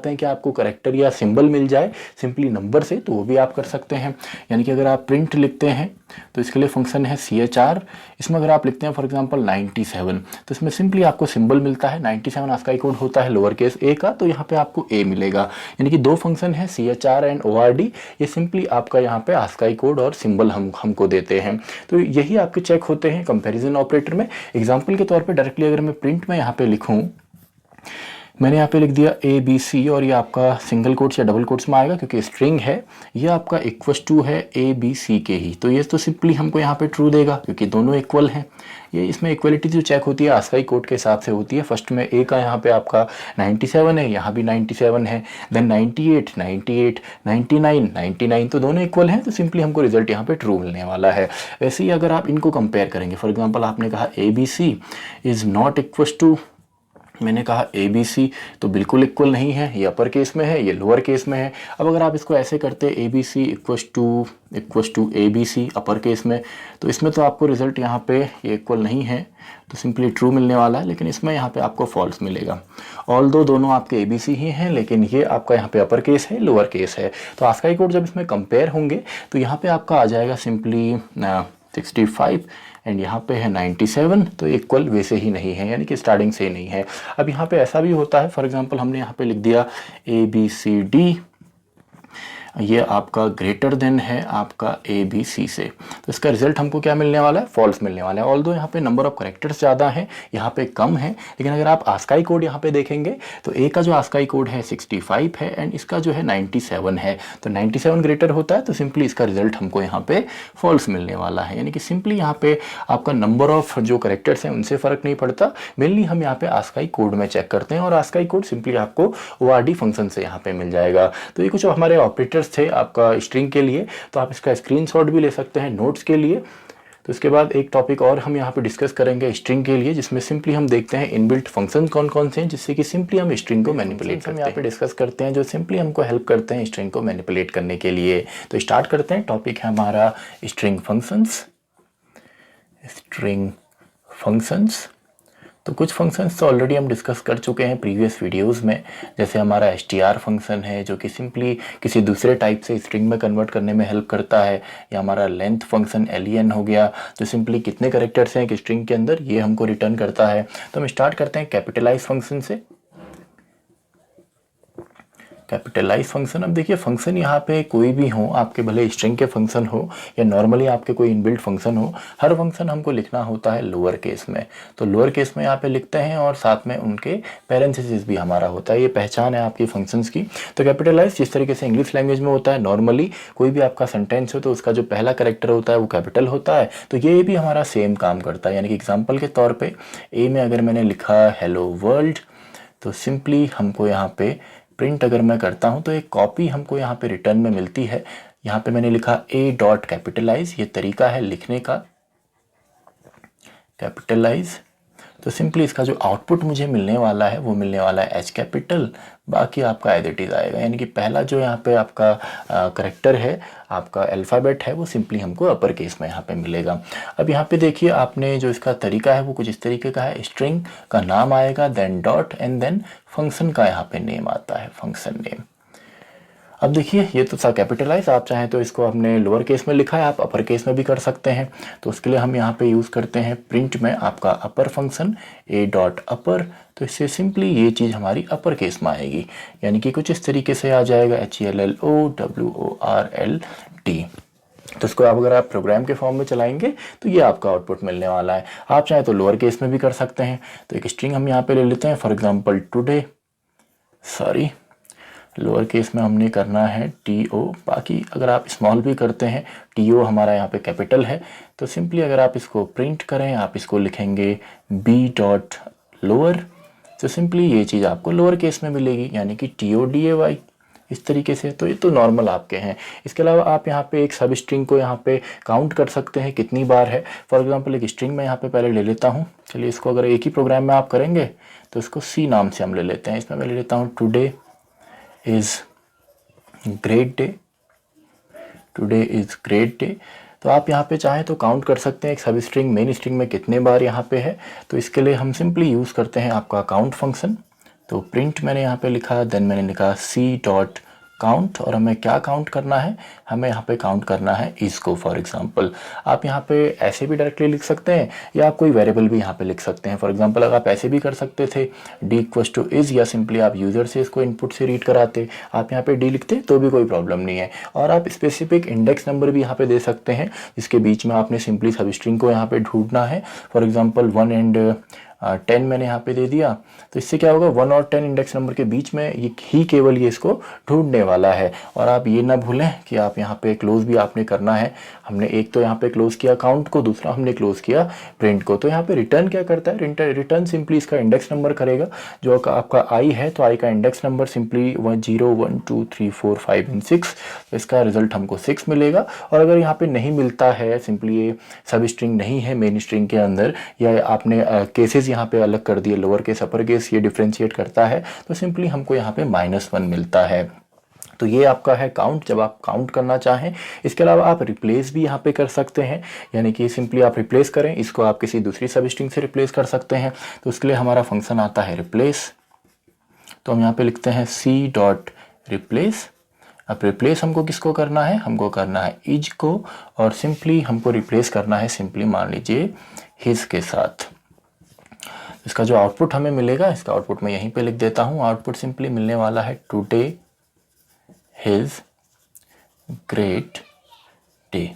हैं कि आपको कैरेक्टर या सिंबल मिल जाए सिंपली नंबर से, तो वो भी आप कर सकते हैं। यानी कि अगर आप प्रिंट लिखते हैं तो इसके लिए फंक्शन है CHR, इसमें अगर आप लिखते हैं फॉर एग्जांपल 97, तो इसमें सिंपली आपको सिंबल मिलता है 97, आस्काई कोड होता है लोअर केस A का, तो यहाँ पे आपको A मिलेगा। यानी कि दो फंक्शन है CHR एंड ORD, ये सिंपली आपका यहाँ पे आस्काई कोड और सिंबल हमको देते हैं। तो यही आपके चेक होते हैं कंपेरिजन ऑपरेटर में। एग्जाम्पल के तौर पर डायरेक्टली अगर मैं प्रिंट में यहाँ पे लिखूँ, मैंने यहाँ पे लिख दिया ABC और ये आपका सिंगल कोट्स या डबल कोट्स में आएगा क्योंकि स्ट्रिंग है, ये आपका इक्वस टू है ABC के ही, तो ये तो सिंपली हमको यहाँ पे ट्रू देगा क्योंकि दोनों इक्वल हैं। ये इसमें इक्वलिटी जो चेक होती है आस्काई कोड के हिसाब से होती है। फर्स्ट में A का यहाँ पे आपका 97 है, यहाँ भी 97 है, देन 98, 98, 99, 99, तो दोनों इक्वल हैं, तो सिंपली हमको रिजल्ट यहाँ पे ट्रू मिलने वाला है। वैसे ही अगर आप इनको कंपेयर करेंगे, फॉर एग्जाम्पल आपने कहा ABC is not equals to, मैंने कहा ABC, तो बिल्कुल इक्वल नहीं है, ये अपर केस में है, ये लोअर केस में है। अब अगर आप इसको ऐसे करते ABC equals to ABC upper case में, तो इसमें तो आपको रिजल्ट यहाँ पे ये इक्वल नहीं है, तो सिंपली ट्रू मिलने वाला है, लेकिन इसमें यहाँ पे आपको फॉल्स मिलेगा। ऑल्दो दोनों आपके ABC ही हैं, लेकिन ये आपका यहाँ पे अपर केस है, लोअर केस है। तो आस्काई कोड जब इसमें कंपेयर होंगे तो यहाँ पे आपका आ जाएगा सिंपली 65 एंड यहाँ पे है 97, तो इक्वल वैसे ही नहीं है, यानी कि स्टार्टिंग से ही नहीं है। अब यहाँ पे ऐसा भी होता है, फॉर एग्जांपल हमने यहाँ पे लिख दिया ABCD, ये आपका ग्रेटर देन है आपका ABC से, तो इसका रिजल्ट हमको क्या मिलने वाला है, फॉल्स मिलने वाला है। ऑल्दो यहाँ पे नंबर ऑफ करेक्टर्स ज़्यादा हैं, यहाँ पे कम है, लेकिन अगर आप आस्काई कोड यहाँ पे देखेंगे तो A का जो आस्काई कोड है 65 है एंड इसका जो है 97 है, तो 97 ग्रेटर होता है, तो सिंपली इसका रिजल्ट हमको यहाँ पे फॉल्स मिलने वाला है। यानी कि सिंपली यहाँ पे आपका नंबर ऑफ जो करेक्टर्स हैं उनसे फ़र्क नहीं पड़ता, मेनली हम यहाँ पे आस्काई कोड में चेक करते हैं और आस्काई कोड सिंपली आपको ORD फंक्शन से यहाँ पे मिल जाएगा। तो ये कुछ हमारे ऑपरेटर थे आपका स्ट्रिंग के लिए, तो आप इसका स्क्रीनशॉट भी ले सकते हैं नोट्स के लिए। तो इसके बाद एक टॉपिक और हम यहाँ पे डिस्कस करेंगे स्ट्रिंग के लिए, जिसमें सिंपली हम देखते हैं इनबिल्ट फंक्शन कौन कौन से हैं जिससे कि सिंपली हम स्ट्रिंग को मैनिपुलेट करते हैं। यहाँ पे डिस्कस करते हैं जो सिंपली हमको हेल्प करते हैं स्ट्रिंग को मैनिपुलेट करने के लिए। तो स्टार्ट करते हैं, टॉपिक है हमारा स्ट्रिंग फंक्शंस। तो कुछ फंक्शंस तो ऑलरेडी हम डिस्कस कर चुके हैं प्रीवियस वीडियोस में, जैसे हमारा str फंक्शन है जो कि सिंपली किसी दूसरे टाइप से स्ट्रिंग में कन्वर्ट करने में हेल्प करता है, या हमारा लेंथ फंक्शन len हो गया जो सिंपली कितने कैरेक्टर्स हैं एक स्ट्रिंग के अंदर ये हमको रिटर्न करता है। तो हम स्टार्ट करते हैं कैपिटलाइज फंक्शन से। कैपिटलाइज फंक्शन, अब देखिए फंक्शन यहाँ पे कोई भी हो, आपके भले स्ट्रिंग के फंक्शन हो या नॉर्मली आपके कोई इनबिल्ट फंक्शन हो, हर फंक्शन हमको लिखना होता है लोअर केस में। तो लोअर केस में यहाँ पे लिखते हैं और साथ में उनके पैरेंथेसिस भी हमारा होता है, ये पहचान है आपकी फंक्शंस की। तो कैपिटलाइज जिस तरीके से इंग्लिश लैंग्वेज में होता है, नॉर्मली कोई भी आपका सेंटेंस हो तो उसका जो पहला कैरेक्टर होता है वो कैपिटल होता है, तो ये भी हमारा सेम काम करता है। यानी कि एग्जाम्पल के तौर पर ए में अगर मैंने लिखा हेलो वर्ल्ड, तो सिंपली हमको यहाँ पे प्रिंट अगर मैं करता हूं तो एक कॉपी हमको यहाँ पे रिटर्न में मिलती है। यहाँ पे मैंने लिखा A डॉट कैपिटलाइज, ये तरीका है लिखने का कैपिटलाइज। तो सिंपली इसका जो आउटपुट मुझे मिलने वाला है वो मिलने वाला है H कैपिटल, बाकी आपका एज इट इज़ आएगा। यानी कि पहला जो यहाँ पे आपका करेक्टर है, आपका अल्फ़ाबेट है, वो सिंपली हमको अपर केस में यहाँ पे मिलेगा। अब यहाँ पे देखिए आपने जो इसका तरीका है वो कुछ इस तरीके का है, स्ट्रिंग का नाम आएगा, then dot and then function का यहाँ पे नेम आता है, फंक्शन नेम। अब देखिए ये तो था कैपिटलाइज, आप चाहें तो इसको हमने लोअर केस में लिखा है, आप अपर केस में भी कर सकते हैं। तो उसके लिए हम यहाँ पे यूज़ करते हैं प्रिंट में आपका अपर फंक्शन ए डॉट अपर। तो इससे सिंपली ये चीज़ हमारी अपर केस में आएगी, यानी कि कुछ इस तरीके से आ जाएगा HELLOWORLT। तो इसको आप अगर आप प्रोग्राम के फॉर्म में चलाएंगे तो ये आपका आउटपुट मिलने वाला है। आप चाहें तो लोअर केस में भी कर सकते हैं। तो एक स्ट्रिंग हम यहाँ पे ले लेते हैं, for example today, sorry lower case में हमने करना है TO, बाकी अगर आप स्मॉल भी करते हैं, TO हमारा यहाँ पे कैपिटल है। तो सिंपली अगर आप इसको प्रिंट करें, आप इसको लिखेंगे B डॉट लोअर, तो सिंपली ये चीज़ आपको लोअर केस में मिलेगी, यानी कि TODAY इस तरीके से। तो ये तो नॉर्मल आपके हैं। इसके अलावा आप यहाँ पे एक सब स्ट्रिंग को यहाँ पे काउंट कर सकते हैं कितनी बार है। फॉर एग्जांपल एक स्ट्रिंग में यहाँ पे पहले ले लेता हूँ, चलिए इसको अगर एक ही प्रोग्राम में आप करेंगे तो इसको C नाम से हम ले लेते हैं। इसमें मैं ले लेता हूँ today is great day, today is great day. तो आप यहाँ पे चाहें तो काउंट कर सकते हैं एक सब स्ट्रिंग मेन स्ट्रिंग में कितने बार यहाँ पे है। तो इसके लिए हम सिंपली यूज़ करते हैं आपका काउंट फंक्शन। तो प्रिंट मैंने यहाँ पे लिखा, देन मैंने लिखा C डॉट काउंट, और हमें क्या काउंट करना है, हमें यहाँ पे काउंट करना है इसको। फॉर एग्जांपल आप यहाँ पे ऐसे भी डायरेक्टली लिख सकते हैं, या आप कोई वेरिएबल भी यहाँ पे लिख सकते हैं। फॉर एग्जांपल अगर आप ऐसे भी कर सकते थे D=is, या सिंपली आप यूज़र से इसको इनपुट से रीड कराते, आप यहाँ पे D लिखते तो भी कोई प्रॉब्लम नहीं है। और आप स्पेसिफिक इंडेक्स नंबर भी यहाँ पे दे सकते हैं, जिसके बीच में आपने सिंपली सब स्ट्रिंग को यहाँ पे ढूंढना है। फॉर एग्जाम्पल 1 and 10 मैंने यहाँ पे दे दिया, तो इससे क्या होगा 1 और 10 इंडेक्स नंबर के बीच में ये ही केवल ये इसको ढूंढने वाला है। और आप ये ना भूलें कि आप यहाँ पे क्लोज भी आपने करना है। हमने एक तो यहाँ पे क्लोज किया काउंट को, दूसरा हमने क्लोज किया प्रिंट को। तो यहाँ पे रिटर्न क्या करता है, रिटर्न सिंपली इसका इंडेक्स नंबर करेगा जो आपका आई है। तो आई का इंडेक्स नंबर सिंपली 0 1 2 3 4 5 and 6, तो इसका रिजल्ट हमको 6 मिलेगा। और अगर यहाँ पे नहीं मिलता है, सिंपली ये सब स्ट्रिंग नहीं है मेन स्ट्रिंग के अंदर, या आपने केसेस यहाँ पे अलग कर दिए, लोअर केस अपर केस ये डिफ्रेंशिएट करता है, तो सिंपली हमको यहाँ पे -1 मिलता है। तो ये आपका है काउंट, जब आप काउंट करना चाहें। इसके अलावा आप रिप्लेस भी यहाँ पे कर सकते हैं, यानी कि सिंपली आप रिप्लेस करें, इसको आप किसी दूसरी सब स्ट्रिंग से रिप्लेस कर सकते हैं। तो उसके लिए हमारा फंक्शन आता है रिप्लेस। तो हम यहाँ पे लिखते हैं C डॉट रिप्लेस। अब रिप्लेस हमको किसको करना है, हमको करना है इज को, और सिंपली हमको रिप्लेस करना है सिंपली मान लीजिए हिज के साथ। इसका जो आउटपुट हमें मिलेगा, इसका आउटपुट मैं यहीं पे लिख देता हूँ। आउटपुट सिंपली मिलने वाला है today his great day.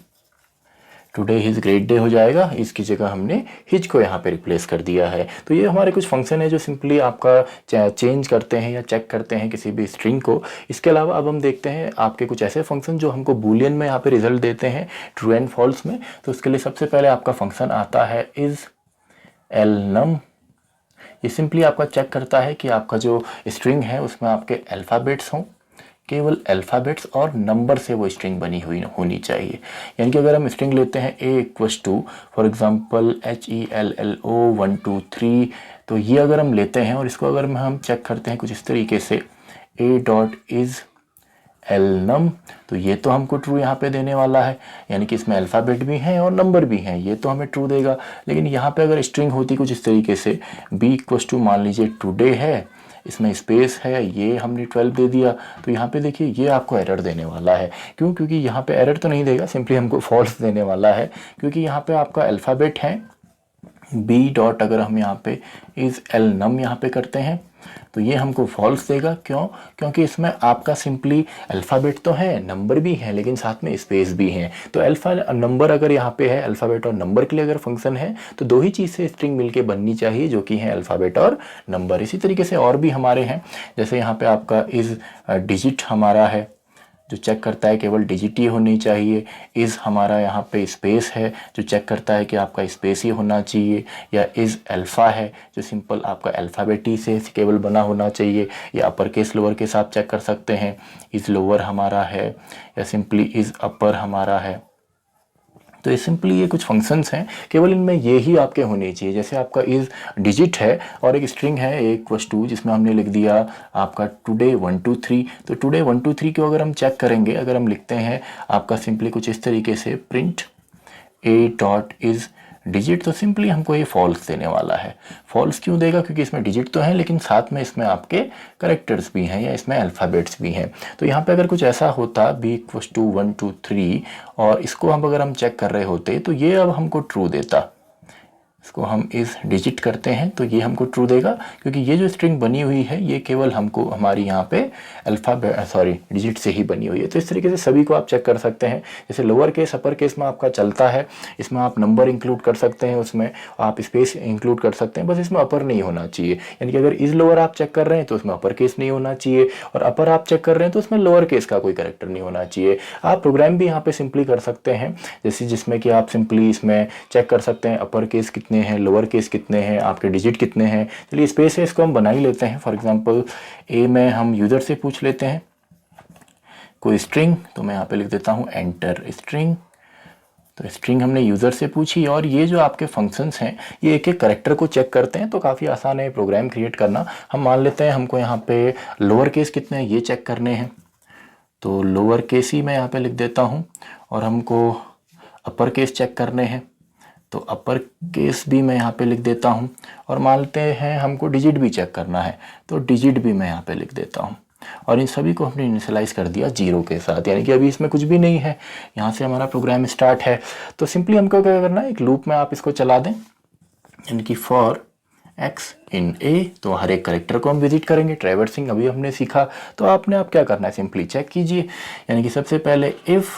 Today his great day हो जाएगा, इसकी जगह हमने हिज को यहाँ पे रिप्लेस कर दिया है। तो ये हमारे कुछ फंक्शन है जो सिंपली आपका चेंज करते हैं या चेक करते हैं किसी भी स्ट्रिंग को। इसके अलावा अब हम देखते हैं आपके कुछ ऐसे फंक्शन जो हमको बूलियन में यहाँ पे रिजल्ट देते हैं ट्रू एंड फॉल्स में। तो उसके लिए सबसे पहले आपका फंक्शन आता है इज elnum। ये सिंपली आपका चेक करता है कि आपका जो स्ट्रिंग है उसमें आपके अल्फ़ाबेट्स हों, केवल अल्फ़ाबेट्स और नंबर से वो स्ट्रिंग बनी हुई होनी चाहिए। यानी कि अगर हम स्ट्रिंग लेते हैं A= फॉर एग्जांपल HELLO 1 2 3, तो ये अगर हम लेते हैं और इसको अगर हम चेक करते हैं कुछ इस तरीके से A.is elnum, तो ये तो हमको ट्रू यहाँ पे देने वाला है, यानी कि इसमें अल्फ़ाबेट भी हैं और नंबर भी हैं, ये तो हमें ट्रू देगा। लेकिन यहाँ पे अगर स्ट्रिंग होती कुछ इस तरीके से B= मान लीजिए टुडे है, इसमें स्पेस है, ये हमने 12 दे दिया, तो यहाँ पे देखिए ये आपको एरर देने वाला है। क्यों? क्योंकि यहाँ पे एरर तो नहीं देगा, सिंपली हमको फॉल्स देने वाला है, क्योंकि यहाँ पे आपका अल्फ़ाबेट है B डॉट, अगर हम यहाँ पे इज elnum यहाँ पे करते हैं तो ये हमको फॉल्स देगा। क्यों? क्योंकि इसमें आपका सिंपली अल्फ़ाबेट तो है, नंबर भी है, लेकिन साथ में स्पेस भी है। तो अल्फ़ा नंबर अगर यहाँ पे है, अल्फ़ाबेट और नंबर के लिए अगर फंक्शन है तो दो ही चीज़ से स्ट्रिंग मिलके बननी चाहिए, जो कि है अल्फ़ाबेट और नंबर। इसी तरीके से और भी हमारे हैं, जैसे यहाँ पे आपका इज डिजिट हमारा है जो चेक करता है केवल डिजिट ही होनी चाहिए। इज़ हमारा यहाँ पे स्पेस है जो चेक करता है कि आपका स्पेस ही होना चाहिए। या इज़ अल्फ़ा है जो सिंपल आपका अल्फ़ाबेट ही से केवल बना होना चाहिए। या अपर केस लोअर केस आप चेक कर सकते हैं। इज़ लोअर हमारा है या सिंपली इज़ अपर हमारा है। तो ये सिंपली ये कुछ फंक्शंस हैं, केवल इनमें ये ही आपके होने चाहिए। जैसे आपका इज़ डिजिट है और एक स्ट्रिंग है A= जिसमें हमने लिख दिया आपका टुडे 1 2 3, तो टुडे 1 2 3 को अगर हम चेक करेंगे, अगर हम लिखते हैं आपका सिंपली कुछ इस तरीके से प्रिंट A.is डिजिट, तो सिंपली हमको ये फॉल्स देने वाला है। फॉल्स क्यों देगा? क्योंकि इसमें डिजिट तो है लेकिन साथ में इसमें आपके करेक्टर्स भी हैं या इसमें अल्फ़ाबेट्स भी हैं। तो यहाँ पे अगर कुछ ऐसा होता b = 1 2 3 और इसको अगर हम चेक कर रहे होते तो ये अब हमको ट्रू देता। इसको हम इस डिजिट करते हैं तो ये हमको ट्रू देगा, क्योंकि ये जो स्ट्रिंग बनी हुई है ये केवल हमको हमारी यहाँ पे डिजिट से ही बनी हुई है। तो इस तरीके से सभी को आप चेक कर सकते हैं। जैसे लोअर केस अपर केस में आपका चलता है, इसमें आप नंबर इंक्लूड कर सकते हैं, उसमें आप स्पेस इंक्लूड कर सकते हैं, बस इसमें अपर नहीं होना चाहिए। यानी कि अगर इज लोअर आप चेक कर रहे हैं तो उसमें अपर केस नहीं होना चाहिए, और अपर आप चेक कर रहे हैं तो उसमें लोअर केस का कोई कैरेक्टर नहीं होना चाहिए। आप प्रोग्राम भी यहाँ पे सिंपली कर सकते हैं, जैसे जिसमें कि आप सिंपली इसमें चेक कर सकते हैं अपर केस कितने हैं, लोअर केस कितने हैं, आपके डिजिट कितने हैं। चलिए स्पेस है इसको हम बना ही लेते हैं। फॉर एग्जांपल ए में हम यूज़र से पूछ लेते हैं कोई स्ट्रिंग, तो मैं यहाँ पे लिख देता हूँ एंटर स्ट्रिंग। तो स्ट्रिंग हमने यूज़र से पूछी, और ये जो आपके फंक्शंस हैं ये एक एक करेक्टर को चेक करते हैं, तो काफ़ी आसान है प्रोग्राम क्रिएट करना। हम मान लेते हैं हमको यहाँ पे लोअर केस कितने हैं ये चेक करने हैं, तो लोअर केस ही मैं यहाँ पे लिख देता हूँ, और हमको अपर केस चेक करने हैं तो अपर केस भी मैं यहाँ पे लिख देता हूँ, और मान लेते हैं हमको डिजिट भी चेक करना है तो डिजिट भी मैं यहाँ पे लिख देता हूँ। और इन सभी को हमने इनिशियलाइज कर दिया 0 के साथ, यानी कि अभी इसमें कुछ भी नहीं है। यहाँ से हमारा प्रोग्राम स्टार्ट है। तो सिंपली हमको क्या करना है, एक लूप में आप इसको चला दें, यानी कि फॉर x इन a, तो हर एक करेक्टर को हम विजिट करेंगे। ट्रैवर्सिंग अभी हमने सीखा, तो आपने आप क्या करना है, सिंपली चेक कीजिए। यानी कि सबसे पहले इफ़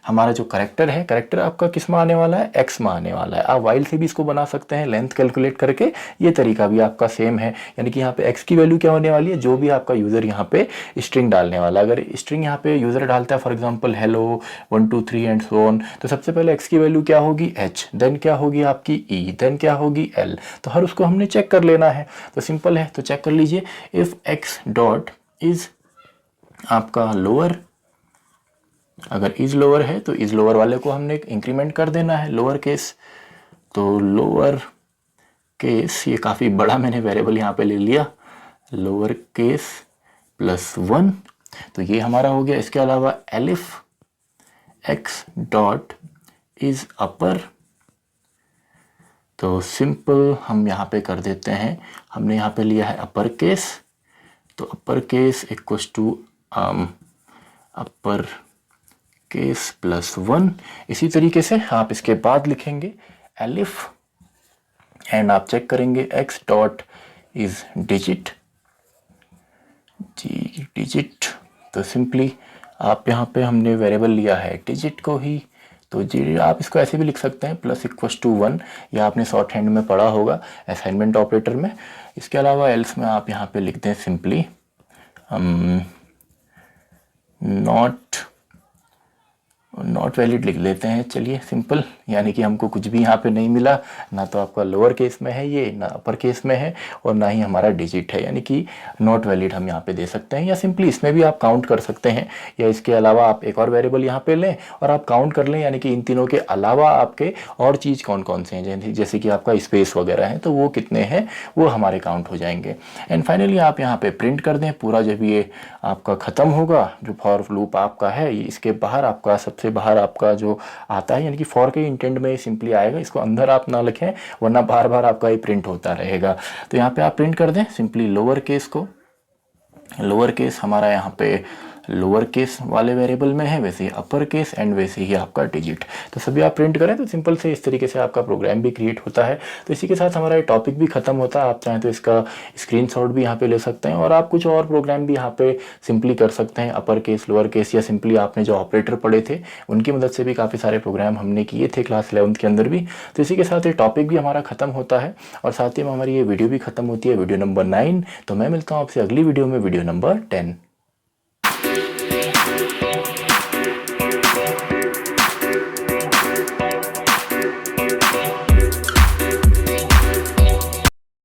हमारा जो करेक्टर है, करेक्टर आपका किस में आने वाला है, x में आने वाला है। आप वाइल से भी इसको बना सकते हैं, लेंथ कैलकुलेट करके, ये तरीका भी आपका सेम है। यानी कि यहाँ पे x की वैल्यू क्या होने वाली है, जो भी आपका यूज़र यहाँ पे स्ट्रिंग डालने वाला है। अगर स्ट्रिंग यहाँ पे यूज़र डालता है for example hello 1 2 3 and so on, तो सबसे पहले x की वैल्यू क्या होगी h, देन क्या होगी आपकी e, देन क्या होगी l। तो हर उसको हमने चेक कर लेना है। तो सिंपल है, तो चेक कर लीजिए। इफ़ x डॉट इज आपका लोअर, अगर इज लोअर है तो इज लोअर वाले को हमने इंक्रीमेंट कर देना है लोअर केस। तो लोअर केस, ये काफ़ी बड़ा मैंने वेरिएबल यहाँ पे ले लिया, लोअर केस +1, तो ये हमारा हो गया। इसके अलावा elif x dot is upper, तो सिंपल हम यहाँ पे कर देते हैं, हमने यहाँ पे लिया है अपर केस, तो upper case equals to upper case +1। इसी तरीके से आप इसके बाद लिखेंगे एलिफ, एंड आप चेक करेंगे x dot is digit, digit. तो सिंपली आप यहाँ पे हमने वेरिएबल लिया है डिजिट को ही, तो जी आप इसको ऐसे भी लिख सकते हैं +=1, या आपने शॉर्ट हैंड में पढ़ा होगा असाइनमेंट ऑपरेटर में। इसके अलावा एल्स में आप यहाँ पे लिखते हैं सिंपली नॉट वैलिड लिख लेते हैं। चलिए सिंपल, यानी कि हमको कुछ भी यहाँ पे नहीं मिला, ना तो आपका लोअर केस में है ये, ना अपर केस में है, और ना ही हमारा डिजिट है, यानी कि नॉट वैलिड हम यहाँ पे दे सकते हैं। या सिंपली इसमें भी आप काउंट कर सकते हैं, या इसके अलावा आप एक और वेरिएबल यहाँ पे लें और आप काउंट कर लें, यानी कि इन तीनों के अलावा आपके और चीज़ कौन कौन से हैं, जैसे कि आपका स्पेस वगैरह है, तो वो कितने हैं वो हमारे काउंट हो जाएंगे। एंड फाइनली आप यहाँ पे प्रिंट कर दें पूरा। जब ये आपका ख़त्म होगा जो फॉर लूप आपका है, इसके बाहर आपका सबसे बाहर आपका जो आता है, यानी कि फॉर के इंटेंट में सिंपली आएगा, इसको अंदर आप ना लिखें वरना बार बार आपका ये प्रिंट होता रहेगा। तो यहाँ पे आप प्रिंट कर दें सिंपली लोअर केस को, लोअर केस हमारा यहाँ पे लोअर केस वाले वेरिएबल में है, वैसे ही अपर केस एंड वैसे ही आपका डिजिट। तो सभी आप प्रिंट करें तो सिंपल से इस तरीके से आपका प्रोग्राम भी क्रिएट होता है। तो इसी के साथ हमारा ये टॉपिक भी खत्म होता है। आप चाहें तो इसका स्क्रीनशॉट भी यहाँ पे ले सकते हैं, और आप कुछ और प्रोग्राम भी यहाँ पे सिंपली कर सकते हैं, अपर केस लोअर केस, या सिंपली आपने जो ऑपरेटर पढ़े थे उनकी मदद से भी काफ़ी सारे प्रोग्राम हमने किए थे क्लास 11th के अंदर भी। तो इसी के साथ ये टॉपिक भी हमारा खत्म होता है, और साथ ही में हमारी ये वीडियो भी खत्म होती है, वीडियो नंबर 9। तो मैं मिलता हूँ आपसे अगली वीडियो में, वीडियो नंबर 10।